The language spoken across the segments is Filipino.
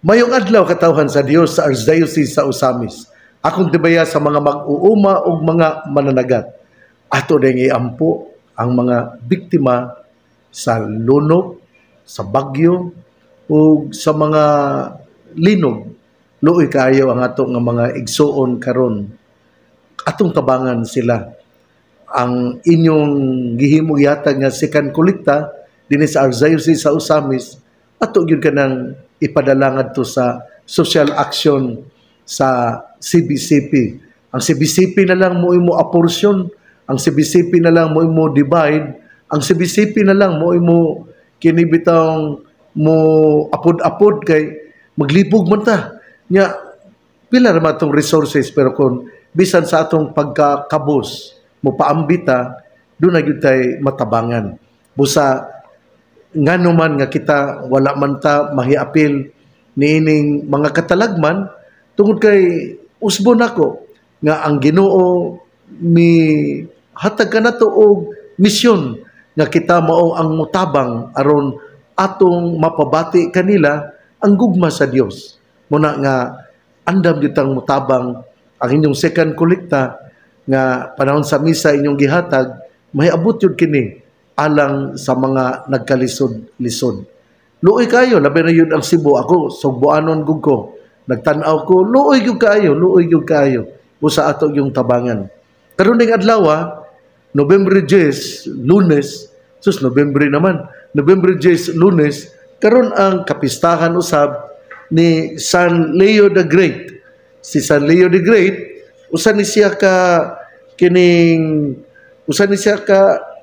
Mayong adlaw katawhan sa Dios sa Archdiocese sa Osamis. Akong tibaya sa mga mag-uuma o mga mananagat. Ato ding iampo ang mga biktima sa lunok, sa bagyo, o sa mga linog. Luoy kayo ang ato nga mga igsuon karon. Atong tabangan sila. Ang inyong gihimo yatag nga second kolekta dinhi sa Archdiocese sa Osamis, ato gyud kanang ipadala ngadto sa social action sa CBCP. Ang CBCP na lang mo imo aporsyon, ang CBCP na lang mo imo divide, ang CBCP na lang mo imo kini bitawng mo apod-apod kay maglibog man ta. Nya pila ra matong resources pero kung bisan sa atong pagkakabos mo paambita do na gyud tay matabangan. Busa ngano man nga kita wala man ta mahiapil niining mga katalagman tungod kay usbon ako nga ang Ginoo ni hatag kanato og misyon nga kita mao ang mutabang aron atong mapabati kanila ang gugma sa Dios. Muna nga andam gyud tang mutabang ang inyong second kolekta nga panahon sa misa inyong gihatag mahiabot yun kini alang sa mga nagkalisod-lisod. Luoy kayo, labi na yun ang Cebu. Ako, sugbuanon gud ko. Nagtanaw ko, luoy gyud kayo. Usa ato yung tabangan. Karon ning adlaw, November 10, Lunes, November 10, Lunes, karon ang kapistahan usab ni San Leo the Great. Si San Leo the Great, usa ni siya ka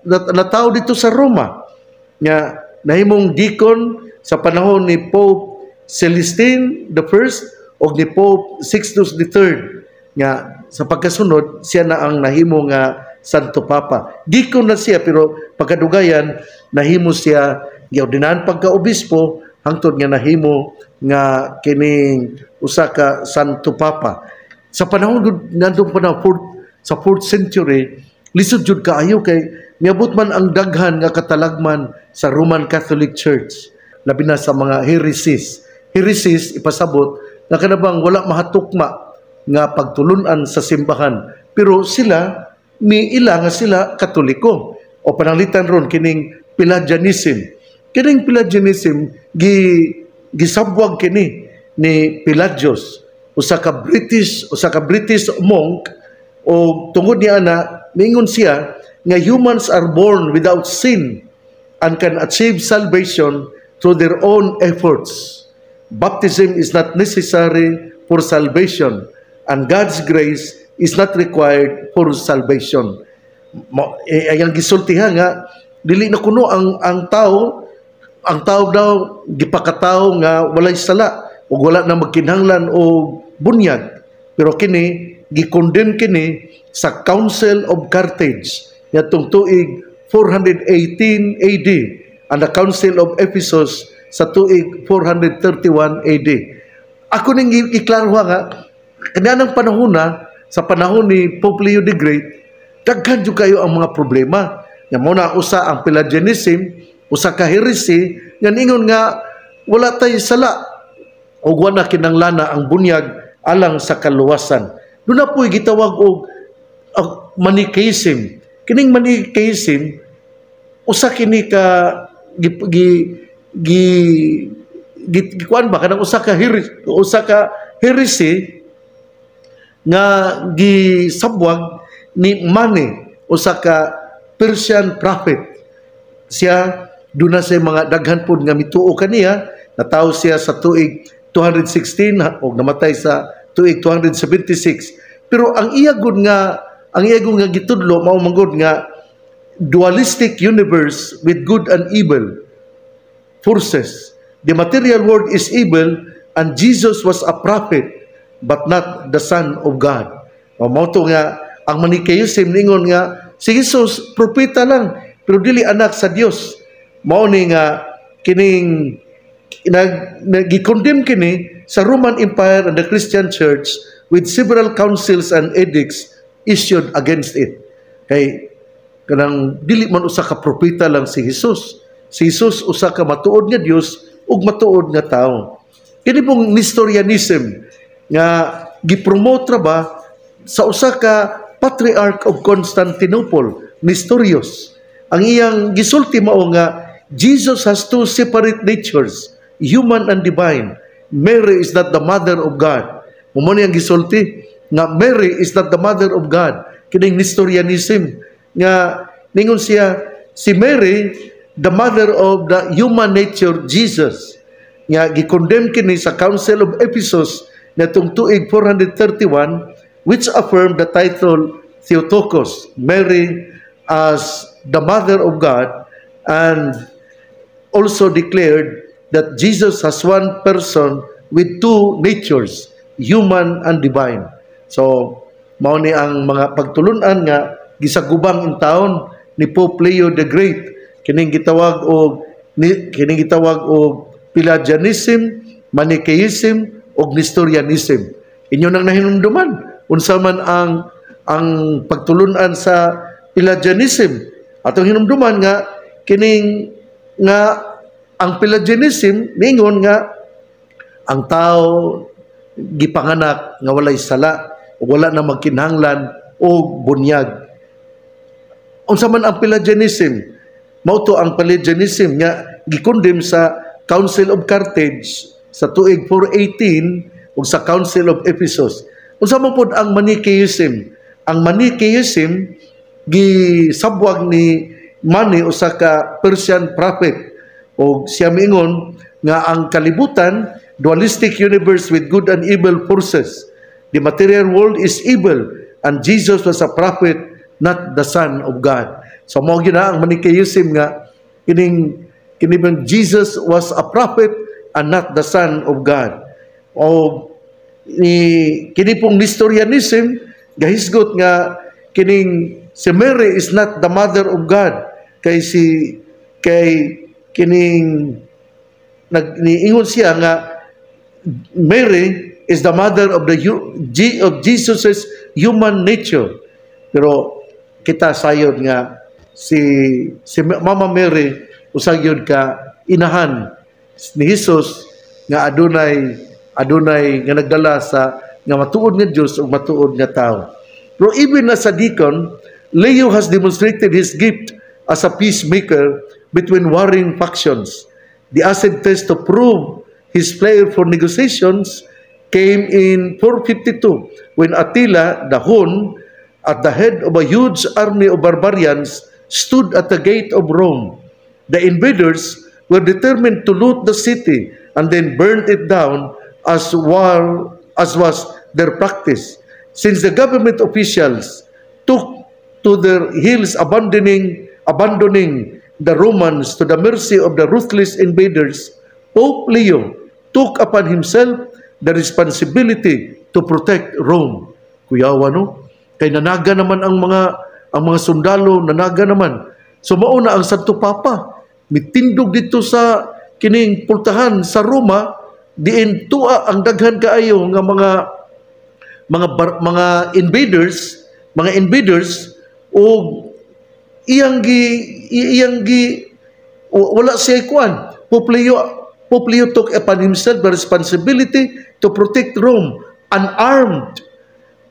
nataw dito sa Roma nga nahimong deacon sa panahon ni Pope Celestine I o ni Pope Sixtus III nga sa pagkasunod siya na ang nahimo nga Santo Papa. Deacon na siya pero pagkadugayan nahimo siya giordinahan pagka-obispo hangtod nga nahimo nga kining usa ka Santo Papa. Sa panahon nandun pa na sa 4th century, lisod jud kaayo kay miabot man ang daghan nga katalagman sa Roman Catholic Church. Labi na sa mga heresies. Heresies, ipasabot, na kanabang wala mahatukma nga pagtulunan sa simbahan. Pero sila, miila nga sila Katoliko. O pananglitan ron, kining Pelagianism. Kining Pelagianism, gisabwag kini ni Pelagius. Usa ka British monk, o tungod niya na, mingon siya, nga humans are born without sin and can achieve salvation through their own efforts. Baptism is not necessary for salvation and God's grace is not required for salvation. Ayang gisultihan nga dili na kuno ang tao daw gipakatao nga walay sala o wala na magkinahanglan o bunyag. Pero kini gikondem kini sa Council of Carthage yatong tuig 418 AD and the Council of Ephesus sa tuig 431 AD. Ako ning iklaro nga kanang panahon sa panahon ni Pope Leo the Great daghan jud kayo ang mga problema. Nga muna usa ang Pelagianism, usa ka heresy nga ningon nga wala tay sala o wala kinanglana ang bunyag alang sa kaluwasan. Doon na po'y gitawag og Manichaeism. Kining Manichaeism, usa kini ka gikuan ba kanang usa ka heresy nga gisabwag ni Mani, usa ka Persian prophet. Siya duna sa mga daghan pud nga mituo kaniya, natawo siya sa tuig 216 o namatay sa tuig 276. Pero ang iyagod nga gitudlo mao manggod nga dualistic universe with good and evil forces. The material world is evil and Jesus was a prophet but not the Son of God. Mao to nga ang Manichaeism ningon nga si Jesus propeta lang pero dili anak sa Dios. Mao ni nga kining nagikondem kini sa Roman Empire and the Christian Church with several councils and edicts issued against it. Kay kanang dili man usa ka propeta lang si Jesus. Si Jesus usa ka matuod nga Dios ug matuod nga tawo. Kini pong Nestorianism nga gipromote ra ba sa usa ka Patriarch of Constantinople, Nestorius. Ang iyang gisulti mao nga Jesus has two separate natures, human and divine. Mary is not the mother of God. Mo ni ang gisulti nga Mary is not the mother of God. Kining Nestorianism nga ningon siya si Mary the mother of the human nature Jesus. Nga gikondemn kini sa Council of Ephesus natong tuig 431 which affirmed the title Theotokos, Mary as the mother of God, and also declared that Jesus has one person with two natures, human and divine. So, mao ni ang mga pagtulunan nga gisagubang in taon ni Pope Leo the Great, kining gitawag og Pelagianism, Manichaeism ug Nestorianism. Inyo nang nahinumduman unsa man ang pagtulunan sa Pelagianism. Atong hinumduman nga kining nga ang Pelagianism ningon nga ang tao gipanganak nga walay sala o wala na magkinahanglan o bunyag. Unsa man ang Pelagianism? Mao to ang Pelagianism nga gikondem sa Council of Carthage sa tuig 418 ug sa Council of Ephesus. Unsa man pod ang Manichaeism? Ang Manichaeism gisabwag ni Mani usa ka Persian prophet o siya miingon nga ang kalibutan dualistic universe with good and evil forces. The material world is evil and Jesus was a prophet, not the son of God. So mao gyud ang Manichaeism nga kining Jesus was a prophet and not the son of God. O kini pong Nestorianism gahisgot nga kining si Mary is not the mother of God kay kining niingon siya nga Mary is the mother of Jesus's human nature. Pero kita sayod nga si Mama Mary usag yun ka inahan ni Jesus nga adunay nga nagdala sa nga matuod nga Dios ug matuod nga tao. Pero even as a deacon, Leo has demonstrated his gift as a peacemaker between warring factions. The acid test to prove his flair for negotiations came in 452 when Attila the Hun, at the head of a huge army of barbarians, stood at the gate of Rome. The invaders were determined to loot the city and then burn it down as was their practice. Since the government officials took to their heels abandoning the Romans to the mercy of the ruthless invaders, Pope Leo took upon himself the responsibility to protect Rome. Kuyawa no? Kay nanaga naman ang mga sundalo, nanaga naman. So mauna ang Santo Papa, mitindog dito sa kining pultahan sa Roma, diin tua ang daghan kaayo nga mga invaders o iyang gi wala siya kuan. Pope Leo took upon himself the responsibility to protect Rome, unarmed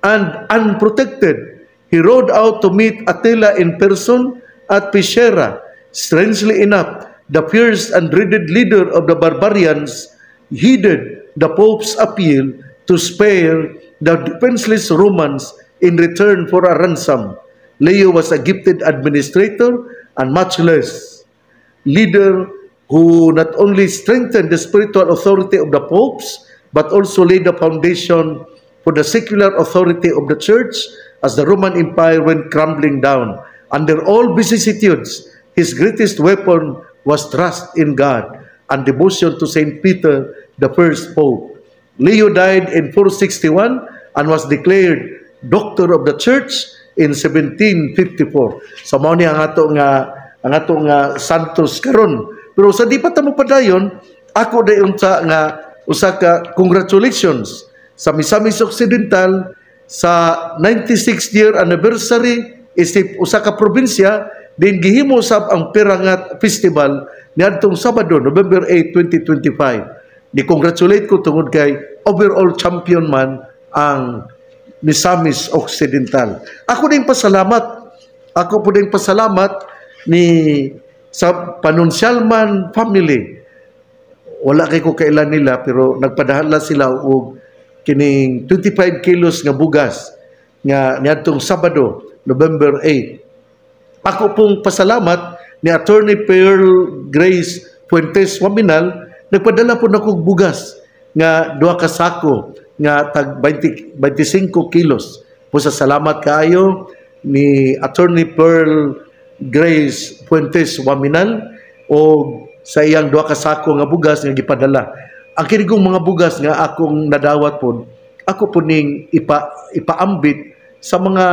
and unprotected. He rode out to meet Attila in person at Pishera. Strangely enough, the fierce and dreaded leader of the barbarians heeded the Pope's appeal to spare the defenseless Romans in return for a ransom. Leo was a gifted administrator and much less leader who not only strengthened the spiritual authority of the popes but also laid the foundation for the secular authority of the church as the Roman Empire went crumbling down. Under all vicissitudes, his greatest weapon was trust in God and devotion to Saint Peter, the first pope. Leo died in 461 and was declared Doctor of the Church in 1754. So mao ni ang ato nga santos karon. Pero sa di pa ta mo padayon, ako dayon nga usa ka congratulations sa Misamis Occidental sa 96th year anniversary isip usa ka probinsya din gihimo sab ang Pirangat Festival niadtong Sabado, November 8, 2025. Di-congratulate ko tungod kay overall champion man ang Misamis Occidental. Ako din pasalamat. Ako po din pasalamat ni sa Panunsialman family. Wala kay ko kailan nila pero nagpadahala sila og kining 25 kilos nga bugas nga niadtong Sabado, November 8. Ako pong pasalamat ni Attorney Pearl Grace Fuentes Waminal, nagpadala po na kong bugas nga 2 ka sako nga tag 25 kilos. Po sa salamat kaayo ni Attorney Pearl Grace Fuentes Waminal o sa iyang 2 ka sako nga bugas nga gipadala. Ang kinigong mga bugas nga akong nadawat po, ako po ning ipaambit sa mga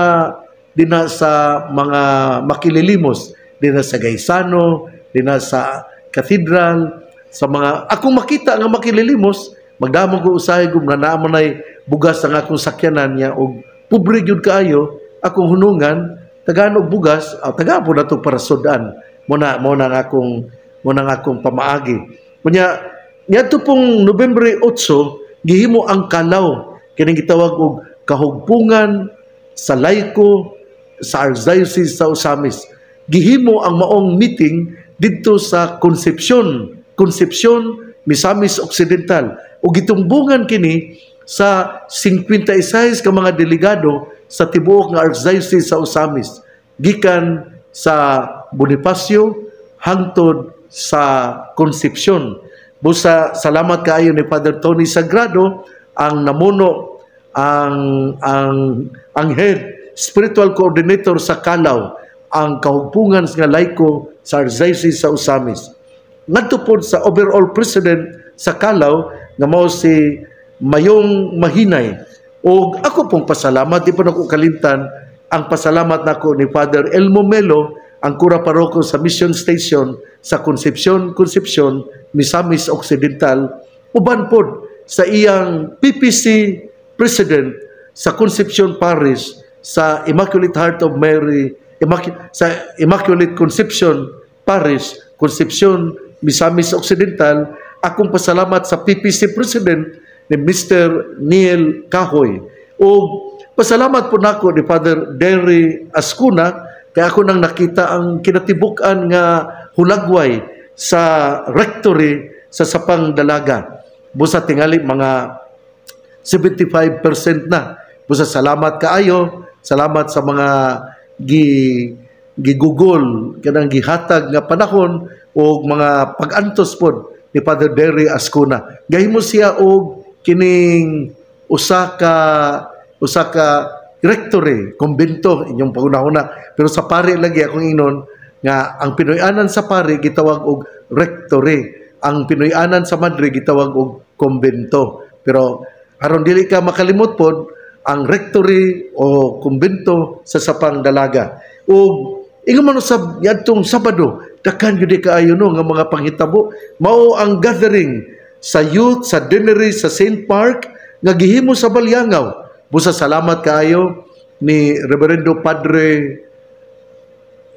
dina sa mga makililimos, dina sa Gaisano, dina sa Cathedral, sa mga akong makita nga makililimos, magdamag ko usahay kung nanaman ay bugas ang akong sakyanan niya o pobre gyud kaayo, akong hunungan, tagaan og bugas, tagaan po na ito para sudan. Muna akong pamaagi. Kunya, ngadto pong November 8, gihimo ang kalaw, kining gitawag og kahugpungan sa Laiko, sa Archdiocese sa Osamis. Gihimo ang maong meeting dito sa Concepcion, Misamis Occidental. O gitumbungan kini sa 56 ka mga delegado sa tibuok nga Archdiocese sa Osamis. Gikan sa Bonifacio hangtod sa Concepcion. Busa salamat kaayo ni Father Tony Sagrado ang namuno ang head spiritual coordinator sa Kalaw, ang kahugpungan nga laiko sa Archdiocese sa Osamis. Ngadto pod sa overall president sa Kalaw nga mao si Mayong Mahinay. O ako pong pasalamat, di po nako kalimtan ang pasalamat nako ni Father Elmo Melo, ang kura paroko sa Mission Station sa Concepcion, Misamis Occidental, uban pod sa iyang PPC President sa Concepcion Parish sa Immaculate Heart of Mary, sa Immaculate Conception Parish, Concepcion, Misamis Occidental. Akong pasalamat sa PPC President ni Mr. Neil Kahoy. O pasalamat po nako ni Father Derry Ascuna, kaya ako nang nakita ang kinatibukan nga hulagway sa rectory sa Sapang Dalaga. Busa tingali mga 75% na. Busa salamat kaayo, salamat sa mga gigugol kanang gihatag nga panahon o mga pag-antos pod ni Father Derry Ascuna. Gahimo siya og kining usa ka rectory, kumbento inyong pagunahuna. Pero sa pari lagi akong inon nga ang Pinoyanan sa pari gitawag og rectory. Ang Pinoyanan sa Madrid gitawag og kumbento. Pero aron dili ka makalimot pod ang rectory o kumbento sa Sapang Dalaga. O ingon man sa yadtong Sabado, dakan gyud kaayo no nga mga panghitabo, mao ang gathering sa youth sa Denery sa St. Park nga gihimo sa Balyangaw. Busa salamat kaayo ni Reverendo Padre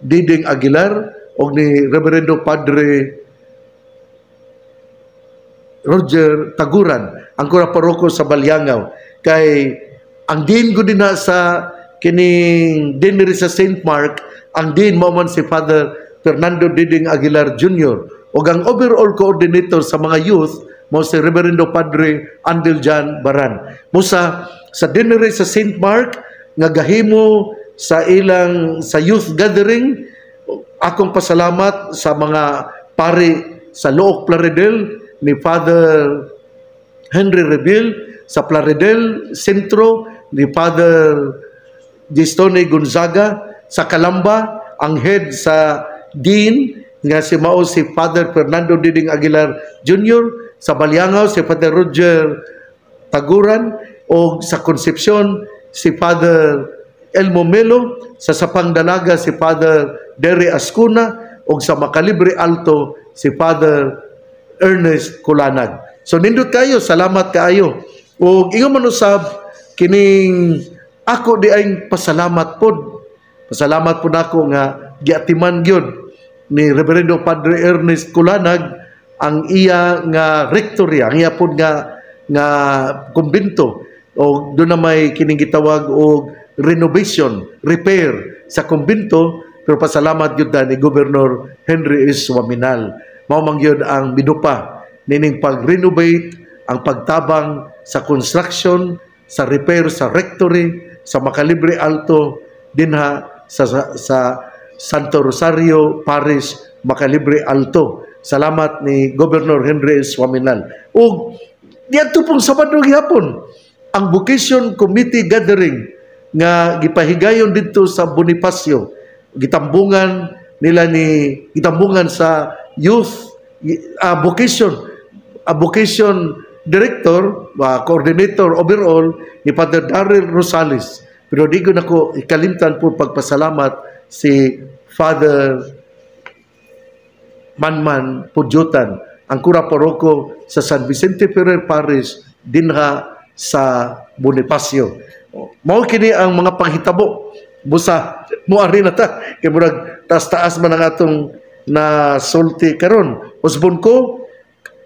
Diding Aguilar o ni Reverendo Padre Roger Taguran, ang kura paroko sa Balyangaw. Kay ang din ko din na sa kining Denery sa St. Mark, ang din mo man si Father Fernando Diding Aguilar Jr. o ang overall coordinator sa mga youth mo si Reverendo Padre Andel Jan Baran. Musa sa Denery sa St. Mark nga gahimo sa ilang sa youth gathering, akong pasalamat sa mga pari sa Look Plaridel ni Father Henry Rebil, sa Plaridel Centro ni Father Gistone Gonzaga, sa Calamba ang head sa Dean nga si mao si Father Fernando Diding Aguilar Jr., sa Balyangaw si Father Roger Taguran, o sa Concepcion si Father Elmo Melo, sa Sapang Dalaga si Father Derry Ascuna, o sa Macalibre Alto si Father Ernest Kulanag. So nindot kayo, salamat kaayo. O ingon man usab kining ako di ay pasalamat pod. Pasalamat po nako nga giatiman gyud ni Reverendo Padre Ernest Kulanag ang iya nga rectory, ang iya pod nga kumbento, o doon na may kining gitawag og renovation, repair sa kumbento. Pero pasalamat yun ni Governor Henry S. Waminal. Mao man yun ang midupa nining pag-renovate, ang pagtabang sa construction, sa repair sa rectory, sa Macalibre Alto, dinha sa Santo Rosario Parish, Macalibre Alto. Salamat ni Governor Henry S. Waminal. O diadto pong Sabado gihapon ang Vocation Committee Gathering nga gipahigayon dito sa Bonifacio, gitambungan sa youth vocation director, coordinator overall ni Father Darrell Rosales. Pero di ko nako ikalimtan po pagpasalamat si Father Manman Pudyutan, ang kura paroko sa San Vicente Ferrer Parish dinha sa Bonifacio. Mao kini ang mga panghitabo. Busa mo ari na ta kay murag taas-taas man ang atong na sulti karon. Usbon ko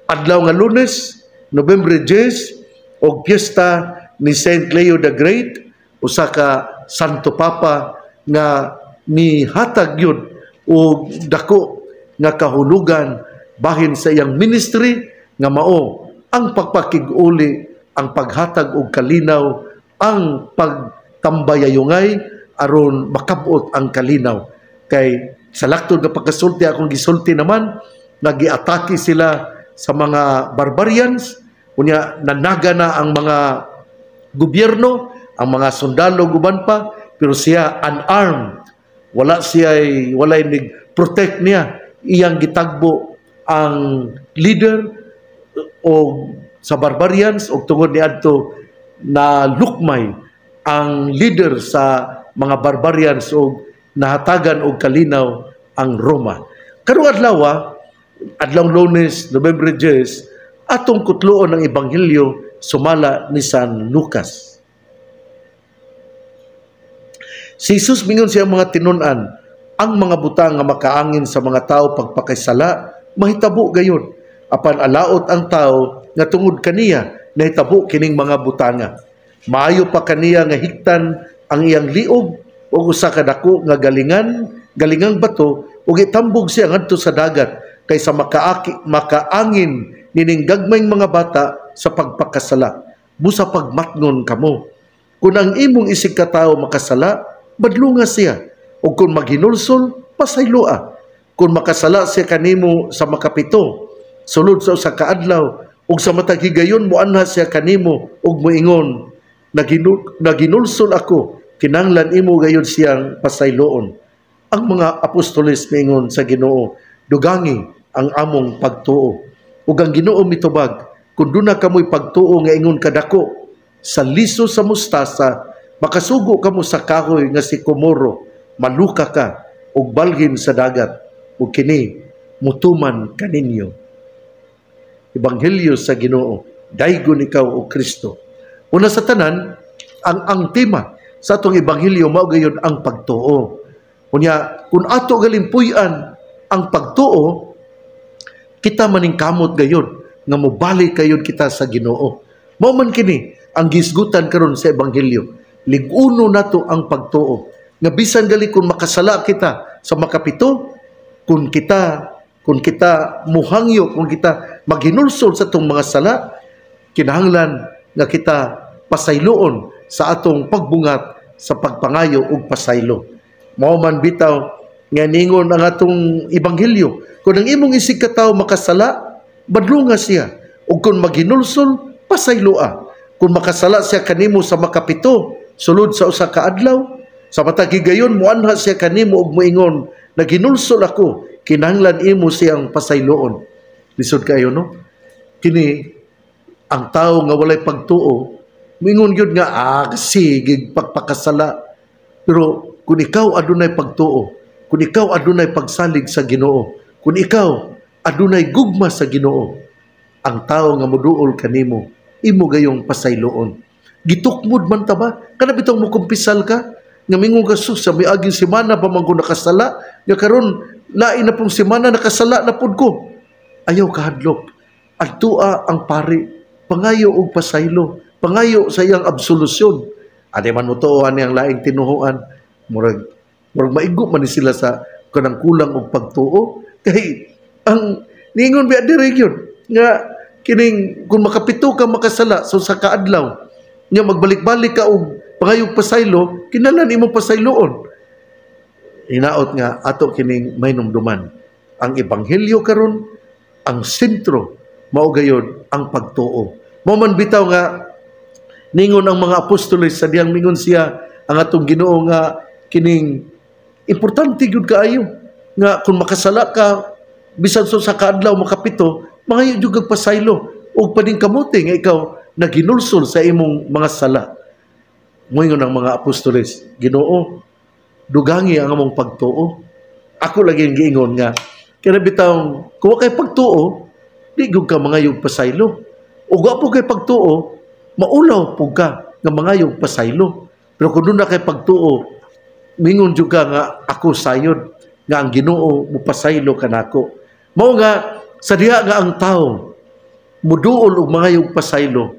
adlaw nga Lunes, November 10 og piyesta ni Saint Leo the Great, usa ka Santo Papa nga mihatag yun og dako nga kahulugan bahin sa iyang ministry nga mao ang pagpakig-uli, ang paghatag og kalinaw, ang pagtambayayungay aron makabot ang kalinaw. Kay sa laktod nga pagkasulti akong gisulti naman, nagiatake sila sa mga barbarians, unya nanaga na ang mga gobyerno, ang mga sundalo guban pa, pero siya unarmed, walay nig-protect niya, iyang gitagbo ang leader o sa barbarians, o tungod ni adto na lukmay ang leader sa mga barbarians o nahatagan og kalinaw ang Roma. Karong adlaw Lunes, November 10, atong kutloon ang Ebanghelyo sumala ni San Lucas. Si Jesus mingon siya mga tinun-an, ang mga butang nga makaangin sa mga tao pagpakaysala, mahitabo gayon. Apan alaot ang tao nga tungod kaniya, nahitabo kining mga butanga. Maayo pa kaniya nga hiktan ang iyang liog o usa ka dako nga galingang bato ug itambog siya ngadto sa dagat kaysa makaangin nining gagmayng mga bata sa pagpakasala. Busa pagmatngon kamo. Kung ang imong isig ka tawo makasala, badlunga siya. O kung maghinulsol, pasayloa. Kung makasala siya kanimo sa makapito, sulod sa usa ka adlaw, ug sa matag higayon moanha siya kanimo ug moingon, naginulsol ako, kinanglan imo gayon siyang pasayloon. Ang mga apostoles mingon sa Ginoo, dugangi ang among pagtuo. Ug ang Ginoo mitubag, kung duna kamoy pagtuo nga ingon kadako, sa liso sa mustasa, makasugo kamo sa kahoy nga si Komoro, maluka ka, ug balhin sa dagat, ug kini mutuman kaninyo. Ebanghelyo sa Ginoo, daygon ikaw o Kristo. Una sa tanan, ang tema sa atong ebanghelyo mao gayon ang pagtuo. Unya, kung ato galimpuy-an ang pagtuo, kita maning kamot gayon nga mobalik kayon kita sa Ginoo. Mao man kini ang gisgutan karon sa ebanghelyo. Lig-uno nato ang pagtuo. Nga bisan gali kung makasala kita sa makapito, kung kita muhangyo, kung kita maghinulsol sa itong mga sala, kinahanglan nga kita pasayloon sa atong pagbungat sa pagpangayo ug pasaylo. Mao man bitaw nga ningon ang atong ebanghelyo, kung ang imong isig ka tawo makasala, badlunga siya. Ug kung maghinulsol, pasayloa. Kung makasala siya kanimo sa makapito, sulod sa usa ka adlaw, sa matag higayon moanha siya kanimo ug moingon, naghinulsol ako, kinahanglan imo siyang pasayloon. Lisod kayo, no? Kini ang tao nga walay pagtuo, mingon gyud nga sige pagpakasala. Pero kung ikaw adunay pagtuo, kung ikaw adunay pagsalig sa Ginoo, kung ikaw adunay gugma sa Ginoo, ang tao nga moduol kanimo, imo gayong pasayloon. Gitukmod man ta ba? Kana bitong mo kumpisal ka, nga mingon ka sus sa miaging semana pa man ko nakasala, nga karon lain na pong semana nakasala na pud ko. ayaw kahadlok. Adtua ang pari, pangayo og pasaylo, pangayo sa iyang absolusyon. Ade man mo tuohan niyang laing tinuhuan, murag maigo man ni sila sa kanang kulang og pagtuo. Kay ang ningon biya diri gyud nga kining kung makapito ka makasala so sa kaadlaw nya magbalik-balik ka og pangayog pasaylo, kinahanglan imo pasayloon. Hinaot nga ato kining may numduman. Ang ebanghelyo karon ang sentro mao gayud ang pagtuo. Mao man bitaw nga ningon ang mga apostoles sa diyang mingon siya ang atong Ginoo nga kining importante gyud kaayo nga kung makasala ka bisan sa kaadlaw makapito, mangayo jud kag pasaylo ug pading kamuti nga ikaw naginulsol sa imong mga sala. Moingon ang mga apostoles, Ginoo, dugangi ang among pagtuo. Ako lagi giingon nga kaya bitaw kung kay pagtuo di gyud ka mangayog pasaylo. Ug apo kay pagtuo, maulaw pug ka nga mangayog pasaylo. Pero kung doon na kay pagtuo, mingon jud ka nga ako sayod nga ang Ginoo mupasaylo kanako. Mao nga sa diha nga ang tawo muduol og mangayog pasaylo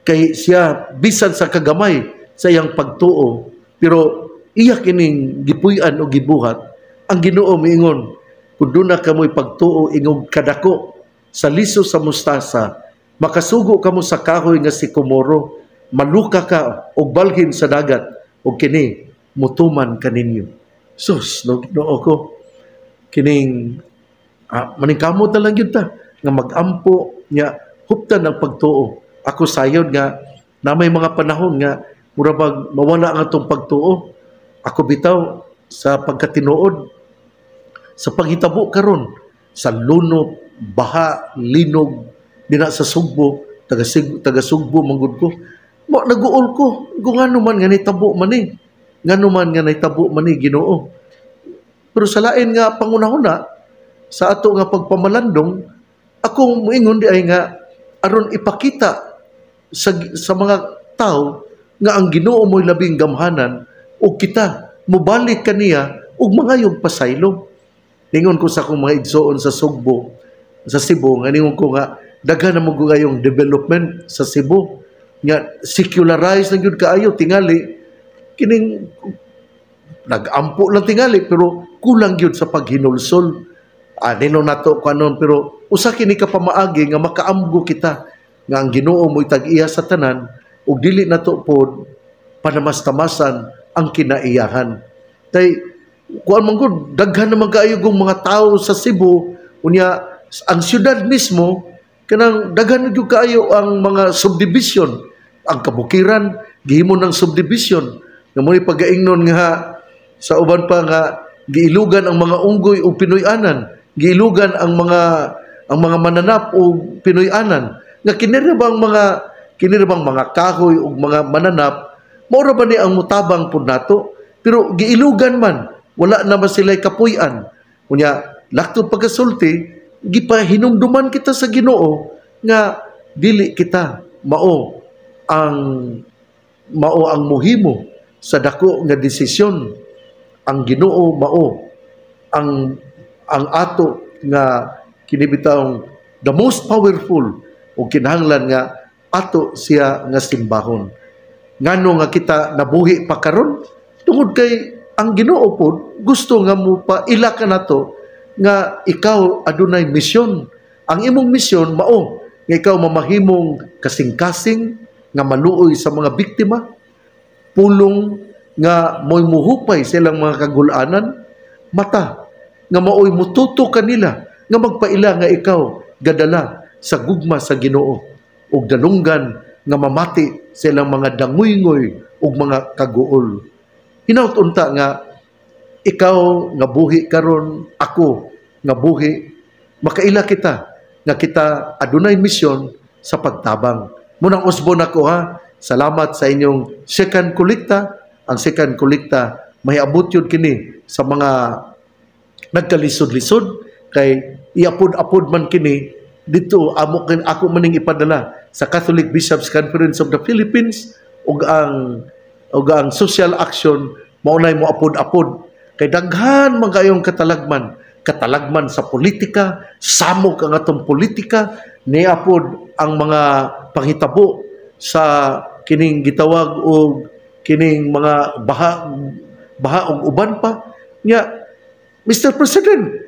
kay siya bisan sa kagamay sa iyang pagtuo pero iya kining gipuy-an o gibuhat ang Ginoo miingon kung doon na kamoy pagtuo ingog kadako sa liso sa mustasa, makasugo kamo sa kahoy nga sikomoro, maluka ka og balhin sa dagat, og kini mutuman kaninyo. Sus, no Ginoo ko, kining maningkamot na lang yun ta, nga magampo nga huptan ang pagtuo. Ako sayod nga, na may mga panahon nga, murabag mawala ang atong pagtuo. Ako bitaw, sa pagkatinuod, sa paghitabo karon sa lunop, baha, linog, dina sa Sugbo, taga Sugbo, manggod ko. Naguol ko, kung ano man nga nitabo man eh. Nga man nga nitabo man eh, Ginoo. Pero sa lain nga pangunahuna, sa ato nga pagpamalandong, ako muingon di ay nga, aron ipakita sa mga tao nga ang Ginoo mo'y labing gamhanan, o kita, mubalik kaniya, ug mangayog pasaylo. Ningon ko sa akong mga igsoon sa Sugbo, sa Cebu, nga ningon ko nga, daghan na mo gayong development sa Cebu. Nga, secularize na yun kaayo, tingali, kining, nag-ampo lang tingali, pero kulang yun sa paghinulsol. Nino nato kanon, pero usa kini ka pamaagi nga makaamgo kita, nga ang Ginoo mo'y tag-iya sa tanan, ug dili nato pod panamas-tamasan ang kinaiyahan. Tay, kuan man gud, daghan naman kaayo mga tao sa Cebu, unya, ang syudad mismo, kanang daghan gyud kaayo ang mga subdivision, ang kabukiran gihimo ng subdivision nga mo'y pagaingnon nga sa uban pa nga giilugan ang mga unggoy o Pinoy-anan, giilugan ang mga mananap o Pinoy-anan nga kinirabang mga kahoy o mga mananap mao ra ba ni ang mutabang pud nato pero giilugan man wala naman sila'y kapuy-an unya laktod pagkasulti gipahinumduman kita sa Ginoo nga dili kita mao ang muhimo sa dako nga desisyon. Ang Ginoo mao ang ato nga kinibitawng the most powerful o kinahanglan nga ato siya nga simbahon. Ngano nga kita nabuhi pa karon tungod kay ang Ginoo pod gusto nga mo pa ilaka nato nga ikaw adunay misyon. Ang imong misyon mao nga ikaw mamahimong kasing-kasing nga maluoy sa mga biktima, pulong nga mo'y muhupay silang mga kagulanan, mata nga maoy mututo kanila nga magpaila nga ikaw gadala sa gugma sa Ginoo ug dalunggan nga mamati silang mga danguyngoy ug mga kaguol. Hinaut unta nga ikaw nga buhi karon, ako nga buhi, makaila kita nga kita adunay misyon sa pagtabang. Munang usbon ako ha, salamat sa inyong second kolekta. Ang second kolekta may abot yun kini sa mga nagkalisod-lisod kay iapod-apod man kini dito ako maning ipadala sa Catholic Bishops Conference of the Philippines ug ang social action maunay mo apod-apod kay daghan man kayong katalagman katalagman sa politika, samok ang atong politika, niapod ang mga panghitabo sa kining gitawag o kining mga baha og uban pa. Nya, Mr. President,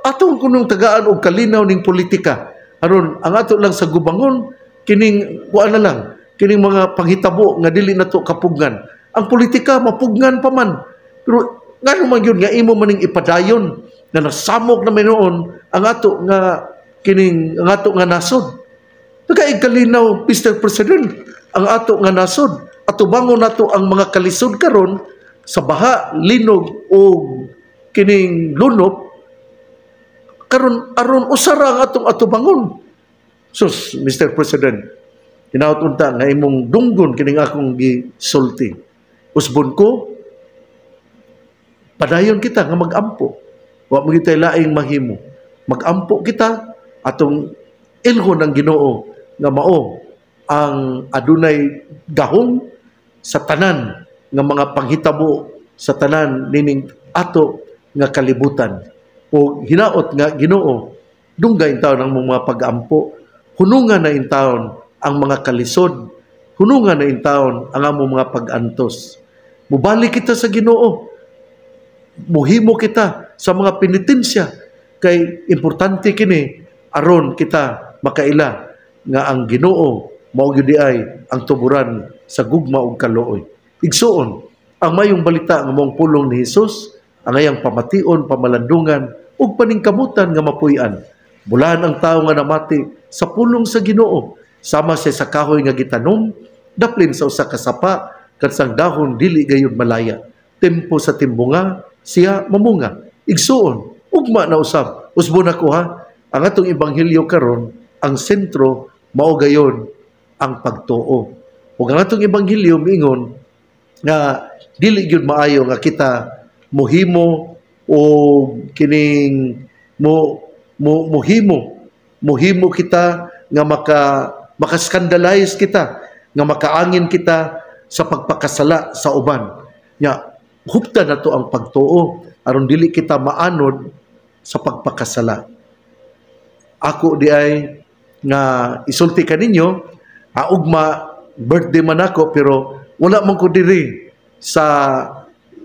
atong kunong tagaan og kalinaw ning politika. Aron ang ato lang sa gubangon kining kuan na lang, kining mga panghitabo nga dili nato kapugnan. Ang politika mapugnan pa man. Pero ngano man yun nga imo maning ipadayon na nasamok na noon ang ato nga kining ang ato nga nasod. Nagaigkalinaw, Mr. President, ang ato nga nasod. Atubangon nato ang mga kalisod karon sa baha, linog o kining lunop karon aron usara ang atong atubangon. Sus, Mr. President, hinaut unta nga imong dunggon kining akong gisulti. Usbon ko, padayon kita nga magampo. Wa mo kitay laing mahimo. Magampo kita atong ilhon ang Ginoo nga mao ang adunay gahom sa tanan nga mga panghitabo sa tanan nining ato nga kalibutan. O hinaot nga Ginoo, dunggay taon ang mga pag-ampo, hunungan na in taon ang mga kalisod, hunungan na in taon ang among mga pag-antos. Mubalik kita sa Ginoo, muhimo kita sa mga penitensya, kay importante kini aron kita makaila nga ang Ginoo mao gyud ay ang tuburan sa gugma ug kaluoy. Igsuon, ang mayong balita nga mong pulong ni Hesus, ang ayang pamation, pamalandungan ug paningkamutan nga mapuy-an. Bulahan ang tawo nga namati sa pulong sa Ginoo, sama siya sa kahoy nga gitanom, daplin sa usa ka sapa, kansang dahon dili gayud malaya. Tempo sa timbunga, siya mamunga. Igsuon, ugma na usab. Usbon ako ha, ang atong ebanghelyo karon, ang sentro mao gayon ang pagtuo. Ug ang atong ebanghelyo miingon nga dili gyud maayo nga kita mohimo o kining muhimo kita nga makaskandalize kita, nga makaangin kita sa pagpakasala sa uban. Nya hupta na to ang pagtuo aron dili kita maanod sa pagpakasala. Ako di ay nga isulti kaninyo, ugma birthday man ako pero wala man ko diri sa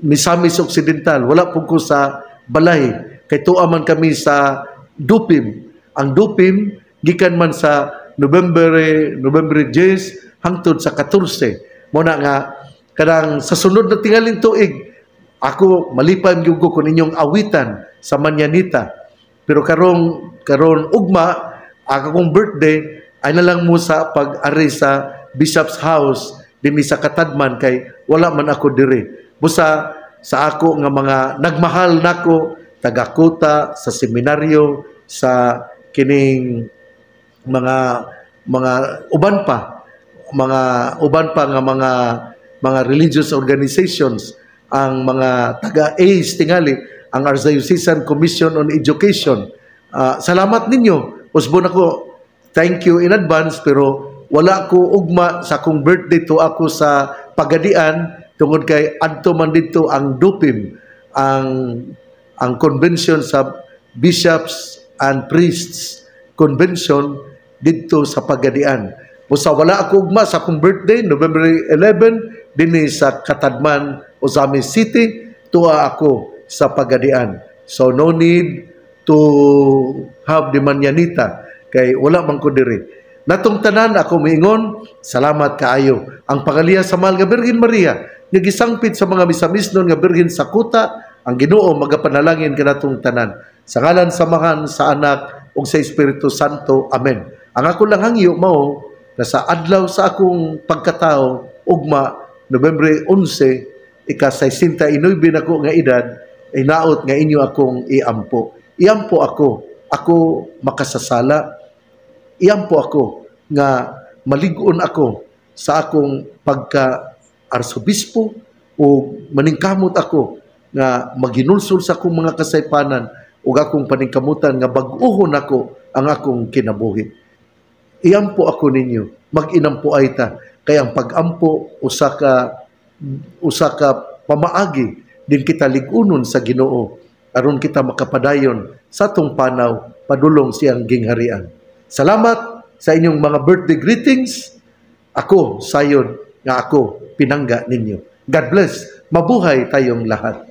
Misamis Occidental, wala po ko sa balay, kay tuwa man kami sa Dupim. Ang Dupim gikan man sa November 10 hangtod sa 14. Mo na nga kanang sa sunod na tingaling tuig ako malipay gyud ko ninyong awitan sa manyanita. Pero karon ugma akong birthday ay nalang mo sa pag-ari sa Bishop's House dinhi sa Katadman kay wala man ako diri. Busa sa ako nga mga nagmahal nako taga-Kuta sa seminaryo sa kining mga uban pa nga mga religious organizations, ang mga taga-ACE tingali, ang Archdiocesan Commission on Education. Salamat ninyo. Usbon ako, thank you in advance, pero wala ko ugma sa akong birthday to ako sa Pagadian tungod kay adto man dito ang Dupim, ang convention sa Bishops and Priests Convention dito sa Pagadian. Busa wala ako ugma sa akong birthday, November 11, dinhi sa Katadman, Ozamis City, tuwa ako sa Pagadian. So no need to have the manyanita kay wala man ko diri. Natong tanan ako miingon, salamat kaayo. Ang pangaliya sa mahal nga Birhen Maria, nga gisangpit sa mga misamisnon nga birhen sa kuta, ang Ginoo magapanalangin kanatong tanan. Sa ngalan samahan sa Anak ug sa Espiritu Santo. Amen. Ang ako lang hangyo mao na sa adlaw sa akong pagkatao ugma November 11 ika-69 nako nga edad ay naot nga inyo akong iampo. Iampo ako makasasala. Iampo ako nga malig-on ako sa akong pagka-arsobispo o maningkamot ako nga maginulsol sa akong mga kasaypanan ug akong paningkamutan nga bag-ohon ako ang akong kinabuhi. Iampo ako ninyo, mag-inampo ay ta, kay ang pag-ampo usa ka pamaagi din kita lig-unon sa Ginoo aron kita makapadayon sa atong panaw padulong siyang gingharian. Salamat sa inyong mga birthday greetings. Ako, sayon nga ako, pinangga ninyo. God bless. Mabuhay tayong lahat.